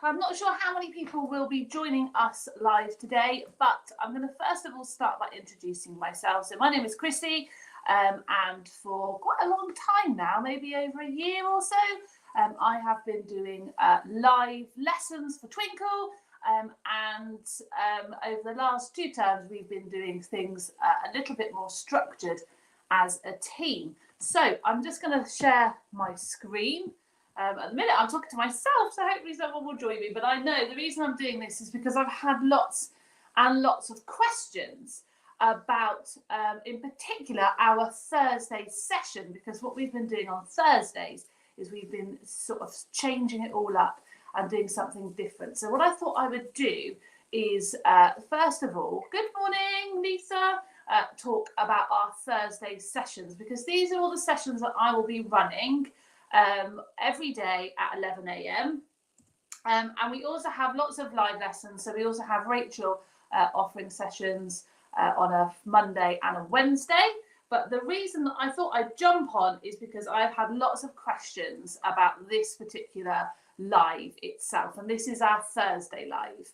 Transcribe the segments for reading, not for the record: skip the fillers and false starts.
I'm not sure how many people will be joining us live today, but I'm going to first of all start by introducing myself. So my name is Krissy, and for quite a long time now, maybe over a year or so, I have been doing live lessons for Twinkle, and over the last 2 terms, we've been doing things a little bit more structured as a team. So I'm just going to share my screen. At the minute, I'm talking to myself, so hopefully someone will join me. But I know the reason I'm doing this is because I've had lots and lots of questions about, in particular, our Thursday session. Because what we've been doing on Thursdays is we've been sort of changing it all up and doing something different. So what I thought I would do is, first of all, good morning, Lisa, talk about our Thursday sessions, because these are all the sessions that I will be running every day at 11 a.m. And we also have lots of live lessons. So we also have Rachel offering sessions on a Monday and a Wednesday. But the reason that I thought I'd jump on is because I've had lots of questions about this particular live itself. And this is our Thursday live.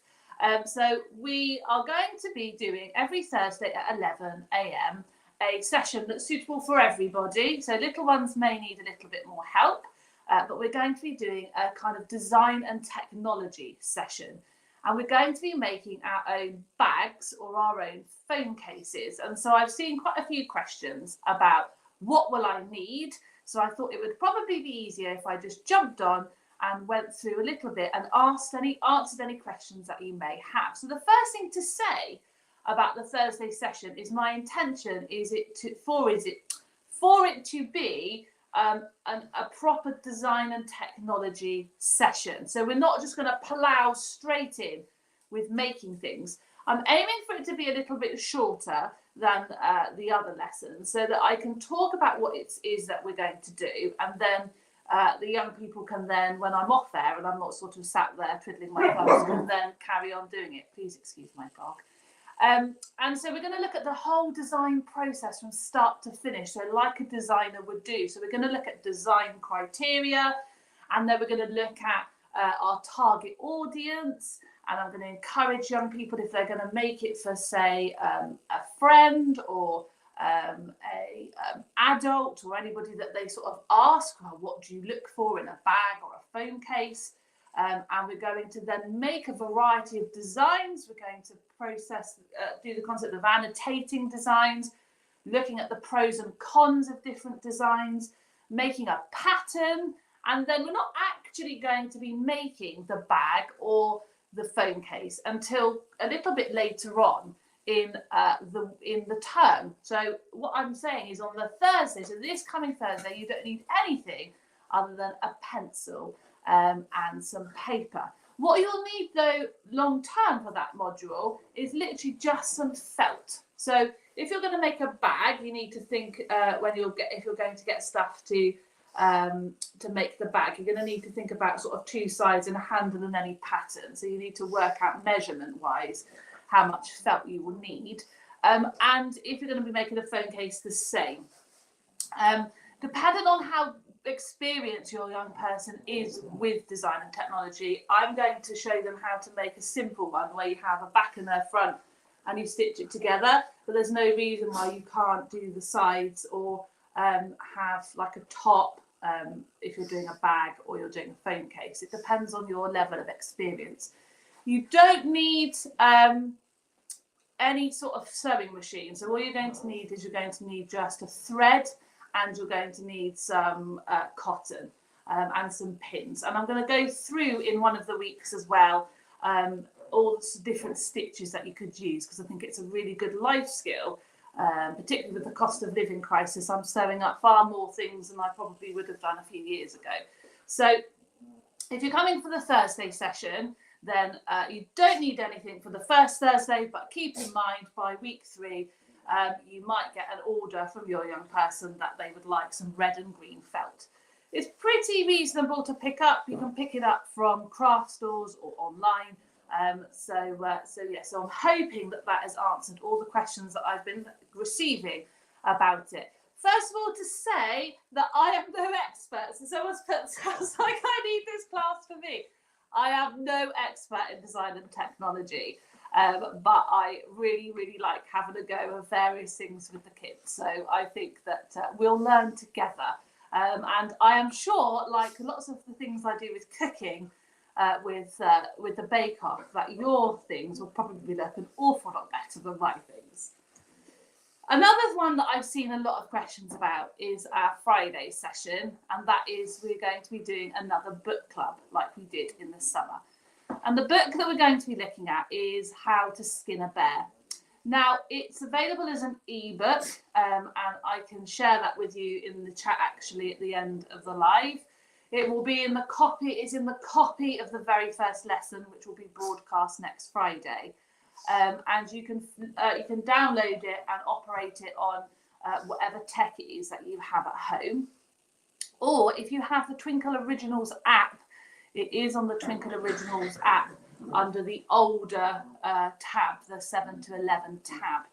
So we are going to be doing every Thursday at 11 a.m. a session that's suitable for everybody. So little ones may need a little bit more help, but we're going to be doing a kind of design and technology session. And we're going to be making our own bags or our own phone cases. And so I've seen quite a few questions about what will I need. So I thought it would probably be easier if I just jumped on and went through a little bit and answered any questions that you may have. So the first thing to say about the Thursday session is my intention is for it to be a proper design and technology session. So we're not just going to plow straight in with making things. I'm aiming for it to be a little bit shorter than the other lessons, so that I can talk about what it is that we're going to do, and then the young people can then, when I'm off there and I'm not sort of sat there twiddling my thumbs, can then carry on doing it. Please excuse my dog. And so we're going to look at the whole design process from start to finish, so like a designer would do. So we're going to look at design criteria, and then we're going to look at our target audience, and I'm going to encourage young people, if they're going to make it for, say, a friend or a adult or anybody that they sort of ask, well, what do you look for in a bag or a phone case? And we're going to then make a variety of designs. We're going to do the concept of annotating designs, looking at the pros and cons of different designs, making a pattern, and then we're not actually going to be making the bag or the phone case until a little bit later on in the term. So what I'm saying is on the Thursday, so this coming Thursday, you don't need anything other than a pencil and some paper. What you'll need though long term for that module is literally just some felt. So if you're going to make a bag, you need to think if you're going to get stuff to make the bag, you're going to need to think about sort of 2 sides and a handle and any pattern. So you need to work out measurement wise how much felt you will need. And if you're going to be making a phone case, the same. Depending on how experienced your young person is with design and technology, I'm going to show them how to make a simple one where you have a back and a front and you stitch it together, but there's no reason why you can't do the sides or have like a top if you're doing a bag or you're doing a phone case. It depends on your level of experience. You don't need any sort of sewing machine. So all you're going to need is just a thread, and you're going to need some cotton and some pins. And I'm going to go through in one of the weeks as well all the different stitches that you could use, because I think it's a really good life skill, particularly with the cost of living crisis. I'm sewing up far more things than I probably would have done a few years ago. So if you're coming for the Thursday session, then you don't need anything for the first Thursday, but keep in mind by week 3, you might get an order from your young person that they would like some red and green felt. It's pretty reasonable to pick up. You can pick it up from craft stores or online. So I'm hoping that has answered all the questions that I've been receiving about it. First of all, to say that I am no expert. So someone's put, sounds like I need this class for me. I am no expert in design and technology, but I really, really like having a go of various things with the kids. So I think that we'll learn together. And I am sure, like lots of the things I do with cooking, with the Bake Off, that your things will probably look an awful lot better than my things. Another one that I've seen a lot of questions about is our Friday session, and that is we're going to be doing another book club like we did in the summer. And the book that we're going to be looking at is How to Skin a Bear. Now, it's available as an ebook, and I can share that with you in the chat actually at the end of the live. It will be in the copy, it's in the copy of the very first lesson, which will be broadcast next Friday. And you can download it and operate it on whatever tech it is that you have at home. Or if you have the Twinkle Originals app, it is on the Twinkle Originals app under the older tab, the 7 to 11 tab.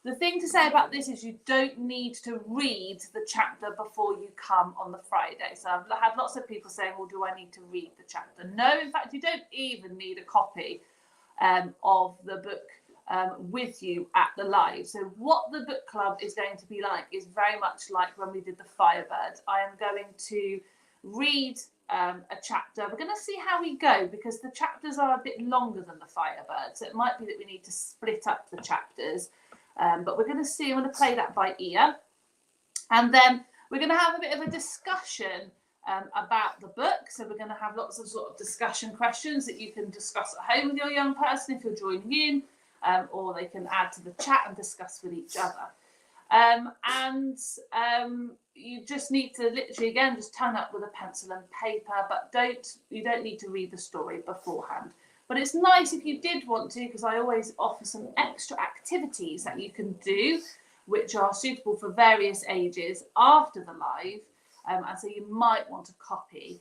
The thing to say about this is you don't need to read the chapter before you come on the Friday. So I've had lots of people saying, well, do I need to read the chapter? No, in fact, you don't even need a copy of the book with you at the live. So what the book club is going to be like is very much like when we did the Firebird. I am going to read a chapter. We're going to see how we go, because the chapters are a bit longer than the Firebird. So it might be that we need to split up the chapters. But we're going to see, I'm going to play that by ear. And then we're going to have a bit of a discussion about the book. So we're going to have lots of sort of discussion questions that you can discuss at home with your young person if you're joining in, or they can add to the chat and discuss with each other. You just need to literally, again, just turn up with a pencil and paper, but you don't need to read the story beforehand. But it's nice if you did want to, because I always offer some extra activities that you can do, which are suitable for various ages after the live. And so you might want a copy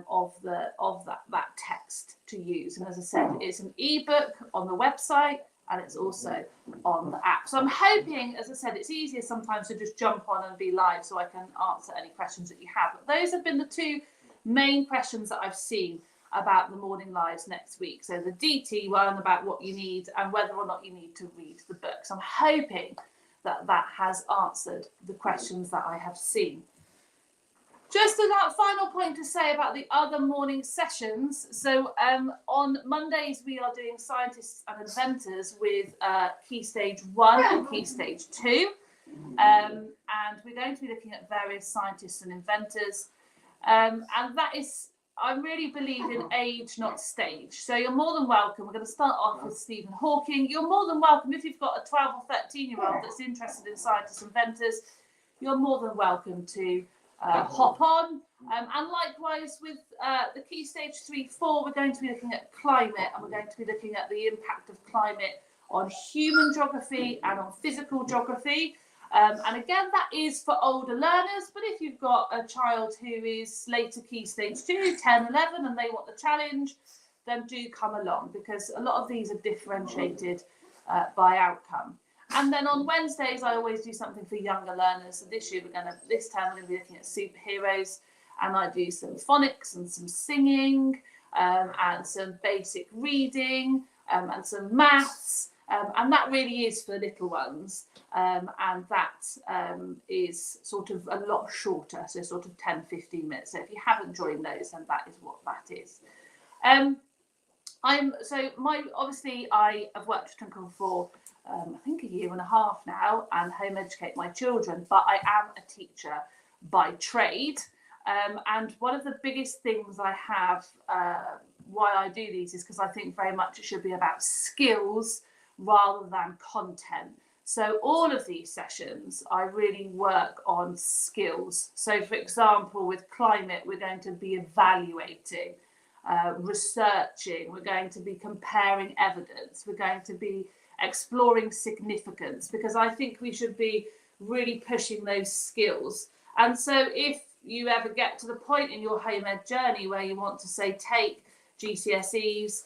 of that text to use. And as I said, it's an ebook on the website, and it's also on the app. So I'm hoping, as I said, it's easier sometimes to just jump on and be live so I can answer any questions that you have. But those have been the two main questions that I've seen about the morning lives next week. So the DT one about what you need and whether or not you need to read the book. So I'm hoping that that has answered the questions that I have seen. Just a final point to say about the other morning sessions. So on Mondays, we are doing Scientists and Inventors with Key Stage 1 and Key Stage 2. And we're going to be looking at various scientists and inventors. And that is, I really believe in age, not stage. So you're more than welcome. We're going to start off with Stephen Hawking. You're more than welcome if you've got a 12 or 13-year-old that's interested in scientists and inventors. You're more than welcome to hop on. And likewise with the Key Stage 3-4, we're going to be looking at climate, and we're going to be looking at the impact of climate on human geography and on physical geography. And again, that is for older learners, but if you've got a child who is later Key Stage 2, 10, 11, and they want the challenge, then do come along, because a lot of these are differentiated by outcome. And then on Wednesdays, I always do something for younger learners. So this term, we're going to be looking at superheroes, and I do some phonics and some singing, and some basic reading, and some maths. And that really is for little ones, and that is sort of a lot shorter, so sort of 10-15 minutes. So if you haven't joined those, then that is what that is. Obviously I have worked with Twinkle for I think a year and a half now, and home educate my children, but I am a teacher by trade. And one of the biggest things I have why I do these is because I think very much it should be about skills rather than content. So all of these sessions, I really work on skills. So for example, with climate, we're going to be evaluating, researching, we're going to be comparing evidence, we're going to be exploring significance, because I think we should be really pushing those skills. And so if you ever get to the point in your home ed journey where you want to say take GCSEs,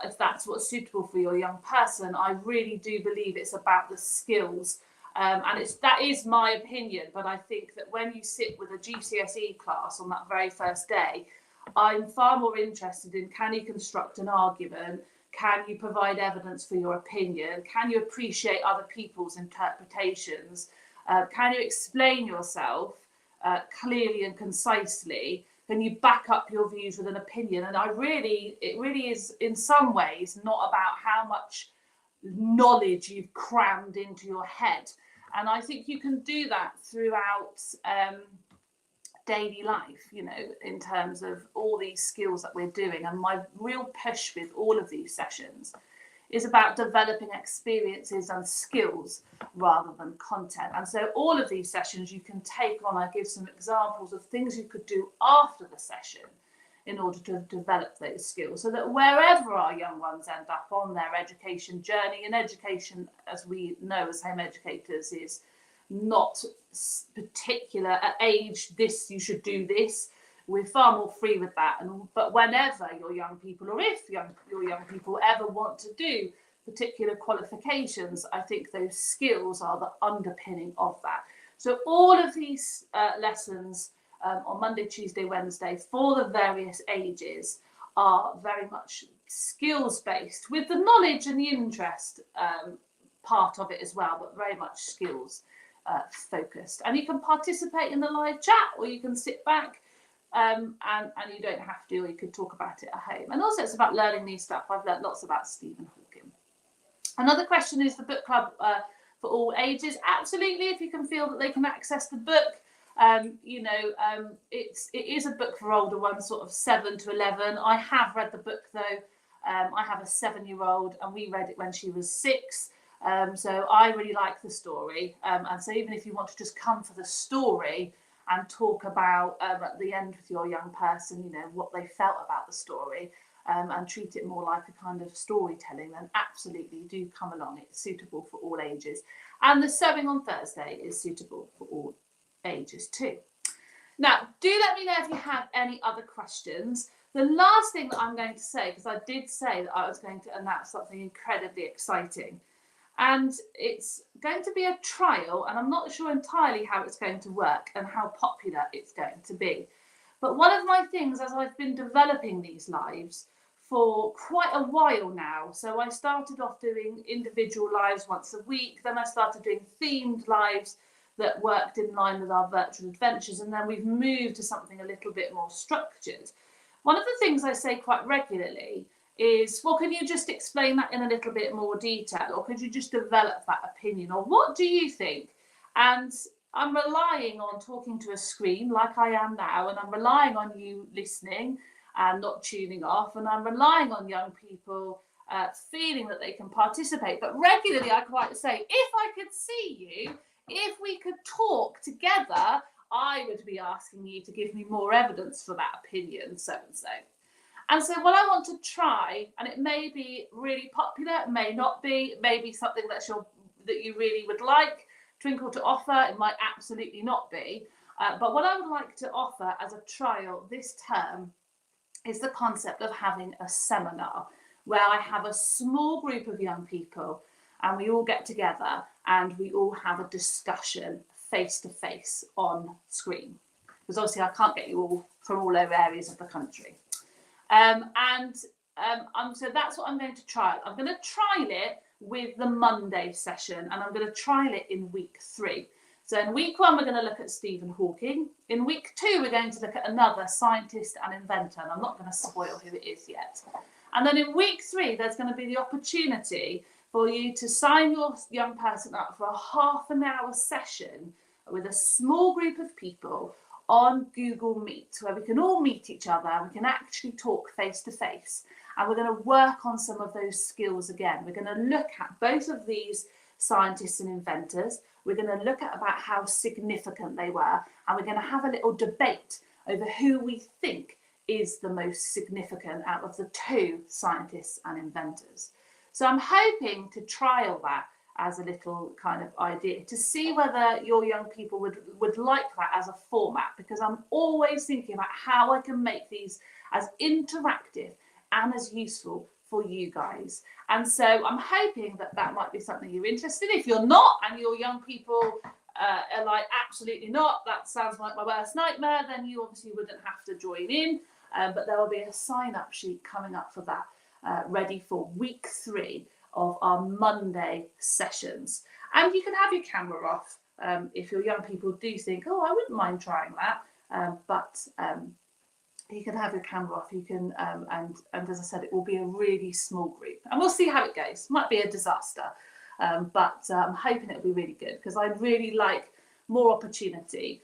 if that's what's suitable for your young person, I really do believe it's about the skills. And that is my opinion, but I think that when you sit with a GCSE class on that very first day, I'm far more interested in, can you construct an argument? Can you provide evidence for your opinion? Can you appreciate other people's interpretations? Can you explain yourself clearly and concisely? Can you back up your views with an opinion? And it really is in some ways not about how much knowledge you've crammed into your head. And I think you can do that throughout daily life, you know, in terms of all these skills that we're doing. And my real push with all of these sessions is about developing experiences and skills rather than content. And so all of these sessions you can take on. I give some examples of things you could do after the session in order to develop those skills, so that wherever our young ones end up on their education journey, and education, as we know as home educators, is not particular at age, this, you should do this. We're far more free with that. But whenever your young people, or if your young people ever want to do particular qualifications, I think those skills are the underpinning of that. So all of these lessons on Monday, Tuesday, Wednesday for the various ages are very much skills based, with the knowledge and the interest part of it as well, but very much skills focused. And you can participate in the live chat, or you can sit back and you don't have to, or you could talk about it at home. And also it's about learning new stuff. I've learned lots about Stephen Hawking. Another question is the book club for all ages. Absolutely, if you can feel that they can access the book. It is a book for older ones, sort of 7 to 11. I have read the book though. I have a 7-year-old and we read it when she was 6. So I really like the story. And so even if you want to just come for the story and talk about at the end with your young person, you know, what they felt about the story, and treat it more like a kind of storytelling, then absolutely do come along. It's suitable for all ages. And the sewing on Thursday is suitable for all ages too. Now, do let me know if you have any other questions. The last thing that I'm going to say, because I did say that I was going to announce something incredibly exciting, and it's going to be a trial, and I'm not sure entirely how it's going to work and how popular it's going to be. But one of my things, as I've been developing these lives for quite a while now, so I started off doing individual lives once a week, then I started doing themed lives that worked in line with our virtual adventures, and then we've moved to something a little bit more structured. One of the things I say quite regularly is, well, can you just explain that in a little bit more detail, or could you just develop that opinion, or what do you think? And I'm relying on talking to a screen like I am now, and I'm relying on you listening and not tuning off, and I'm relying on young people feeling that they can participate. But regularly I quite say, if I could see you, if we could talk together, I would be asking you to give me more evidence for that opinion, so and so. And so what I want to try, and it may be really popular, it may not be, it may be something that you really would like Twinkle to offer, it might absolutely not be. But what I would like to offer as a trial this term is the concept of having a seminar where I have a small group of young people and we all get together and we all have a discussion face to face on screen. Because obviously I can't get you all from all over areas of the country. So that's what I'm going to trial. I'm going to trial it with the Monday session, and I'm going to trial it in week 3. So in week 1, we're going to look at Stephen Hawking. In week 2, we're going to look at another scientist and inventor, and I'm not going to spoil who it is yet. And then in week 3, there's going to be the opportunity for you to sign your young person up for a half-an-hour session with a small group of people on Google Meet, where we can all meet each other and we can actually talk face to face. And we're going to work on some of those skills again. We're going to look at both of these scientists and inventors. We're going to look at about how significant they were, and we're going to have a little debate over who we think is the most significant out of the 2 scientists and inventors. So I'm hoping to trial that as a little kind of idea to see whether your young people would like that as a format, because I'm always thinking about how I can make these as interactive and as useful for you guys. And so I'm hoping that that might be something you're interested in. If you're not, and your young people are like, absolutely not, that sounds like my worst nightmare, then you obviously wouldn't have to join in. but there will be a sign-up sheet coming up for that, ready for week 3 of our Monday sessions. And you can have your camera off if your young people do think, oh, I wouldn't mind trying that, but you can have your camera off. You can, and as I said, it will be a really small group, and we'll see how it goes. Might be a disaster, but I'm hoping it'll be really good, because I'd really like more opportunity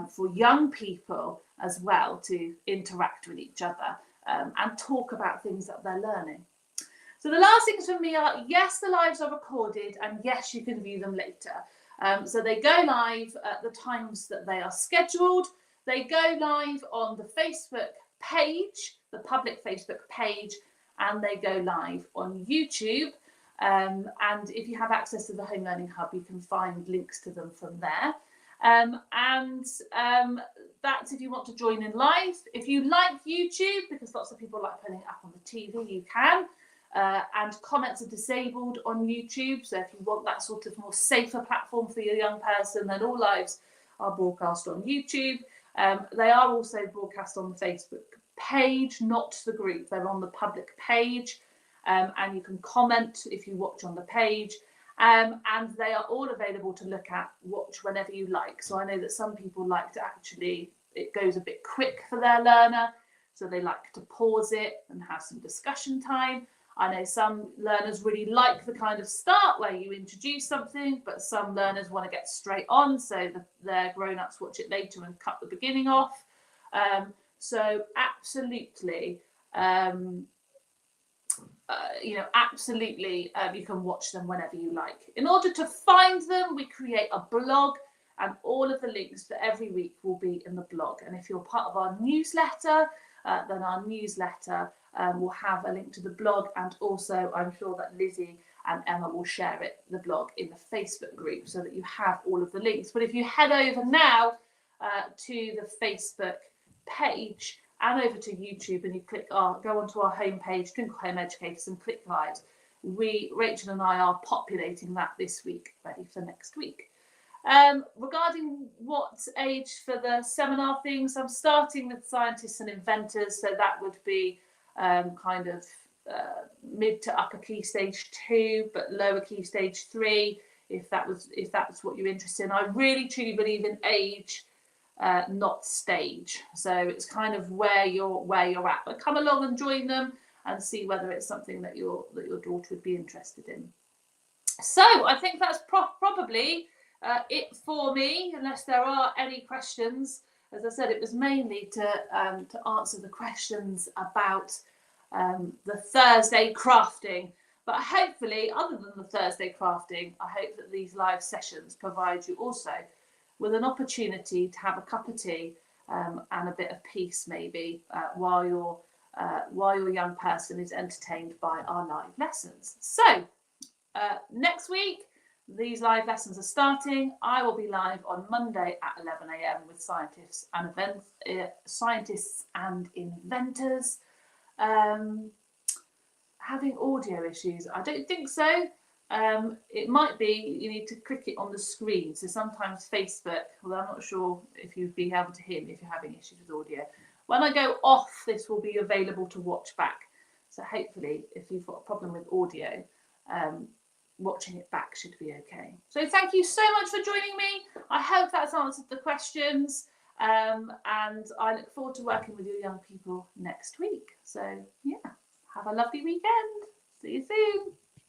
for young people as well to interact with each other and talk about things that they're learning. So the last things from me are, yes, the lives are recorded, and yes, you can view them later. So they go live at the times that they are scheduled. They go live on the Facebook page, the public Facebook page, and they go live on YouTube. And if you have access to the Home Learning Hub, you can find links to them from there. That's if you want to join in live. If you like YouTube, because lots of people like putting it up on the TV, you can. And comments are disabled on YouTube. So if you want that sort of more safer platform for your young person, then all lives are broadcast on YouTube. They are also broadcast on the Facebook page, not the group. They're on the public page, and you can comment if you watch on the page. And they are all available to look at, watch whenever you like. So I know that some people like to actually, it goes a bit quick for their learner, so they like to pause it and have some discussion time. I know some learners really like the kind of start where you introduce something, but some learners want to get straight on, so their grown-ups watch it later and cut the beginning off. So absolutely, you can watch them whenever you like. In order to find them, we create a blog, and all of the links for every week will be in the blog. And if you're part of our newsletter, then our newsletter will have a link to the blog, and also I'm sure that Lizzie and Emma will share the blog in the Facebook group, so that you have all of the links. But if you head over now to the Facebook page and over to YouTube, and you go onto our homepage, Twinkle Home Educators, and click live, Rachel and I are populating that this week, ready for next week. Regarding what age for the seminar things, I'm starting with scientists and inventors, so that would be kind of mid to upper key stage 2, but lower key stage 3, if that's what you're interested in. I really truly believe in age, not stage. So it's kind of where you're at. But come along and join them and see whether it's something that your daughter would be interested in. So I think that's probably it for me, unless there are any questions. As I said, it was mainly to answer the questions about the Thursday crafting. But hopefully, other than the Thursday crafting, I hope that these live sessions provide you also with an opportunity to have a cup of tea and a bit of peace, maybe, while your young person is entertained by our live lessons. So next week, these live lessons are starting. I will be live on Monday at 11 a.m. with scientists and inventors. Having audio issues? I don't think so. It might be you need to click it on the screen. So sometimes Facebook, well, I'm not sure if you'd be able to hear me if you're having issues with audio. When I go off, this will be available to watch back. So hopefully, if you've got a problem with audio, watching it back should be okay. So thank you so much for joining me. I hope that's answered the questions, and I look forward to working with your young people next week. So yeah, have a lovely weekend. See you soon.